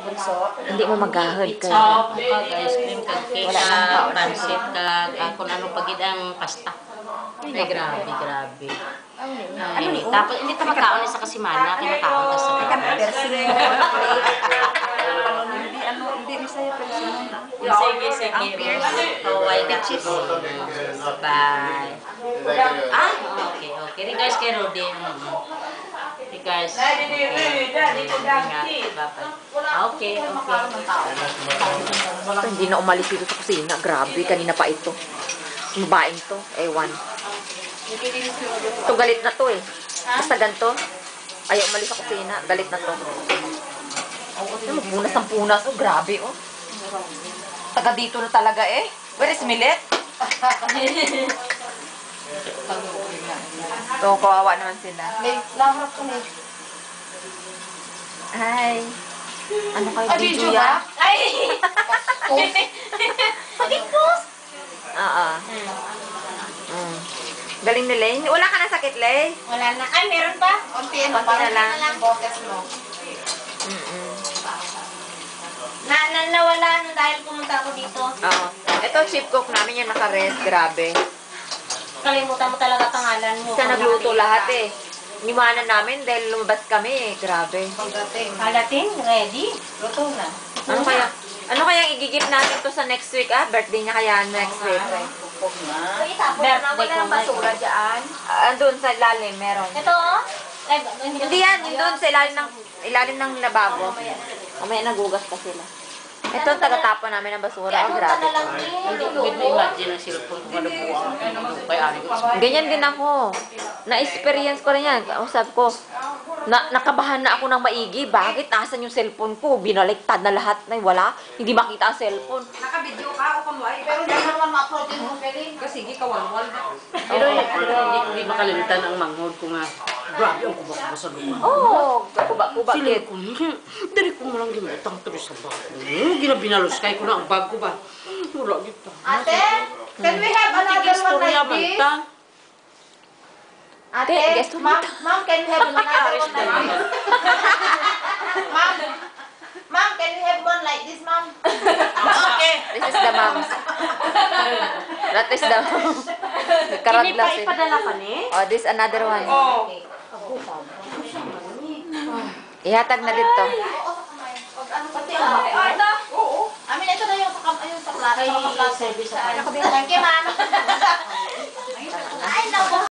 Bunso. Hindi mo magahod Pizza, ka. kag ice cream, kag cake, Wala nang kaon. pansit, kag kung ano pagid ang pasta. Ay, grabe, grabe. Ay, tapos hindi ta makaon sa kasimana, kinakaon ka sa Persing. Hindi Bisaya persing. Sige, sige. Ang fierce. Kaway na. Bye. Ah, okay, okay. Regards kay Rudy. Regards. Okay, okay. Ito, hindi na umalis dito sa kusina. Grabe, kanina pa ito. Babaeng to. Ewan. Ito, galit na to eh. Basta ganito. Ayaw umalis sa kusina. Galit na to. Ano, punas ang punas. Oh, grabe oh. Taga dito na talaga eh. Where is Millet? So, kawawa naman sila. May lahat ko na. Hi. Ano kayo? Video Video yan? ba? Ay! Pag-post! Oo. Galing ni Lane. Wala ka na sakit, Lay? Wala na. Ay, meron pa? Konti Konti na lang. Yung boses mo. Mm-mm. Nawala na dahil pumunta ako dito. Oo. Ito, chip cook namin yung naka-rest. Grabe. Kalimutan mo talaga pangalan mo. Siya nagluto lahat eh. Iniwanan namin dahil lumabas kami eh. Grabe. Pagdating, ready? Luto na. Ano kaya igigip natin to sa next week ah? Birthday niya kaya next week. Birthday ko na. Basura dyan. Doon sa ilalim, meron. Ito oh. Hindi yan, yung doon sa ilalim ng lababo. Mamaya nagugas pa sila. Ito ang tagatapon namin ng basura. Oh, grabe to. Hindi ko imagine ang cellphone kung ano po ang kay-ari ko. Ganyan din ako. Na-experience ko rin yan. Usap ko, nakabahan na ako ng maigi. Bakit? Nasaan yung cellphone ko? Binaliktad na lahat na wala. Hindi makita ang cellphone. Naka-video ka o kamay? Pero hindi naman ma-upload din mo, Peli. Kasi hindi ka walwal. Pero hindi makalimutan ang manghod ko nga. Grabe ang kubak-kubak sa lupa. Oo, kuba-kuba Sila kid. ko, dali ko mo lang gimutang tuloy sa bag. Ginabinalos kay ko na ang bag ko ba? Wala dito. Ate, can we have another one like this? Ate, guess ma'am, can we have another one like this? Ma'am, can we have one like this, ma'am? Okay. This is the mom. That is the mom. Nagkaradlas eh. Ipadala ka ni? Oh, this another one. Oh. Ihatag na dito. Pati ito. Oo. Amin, ito na yung sa plato. Kay service sa Thank you, ma'am.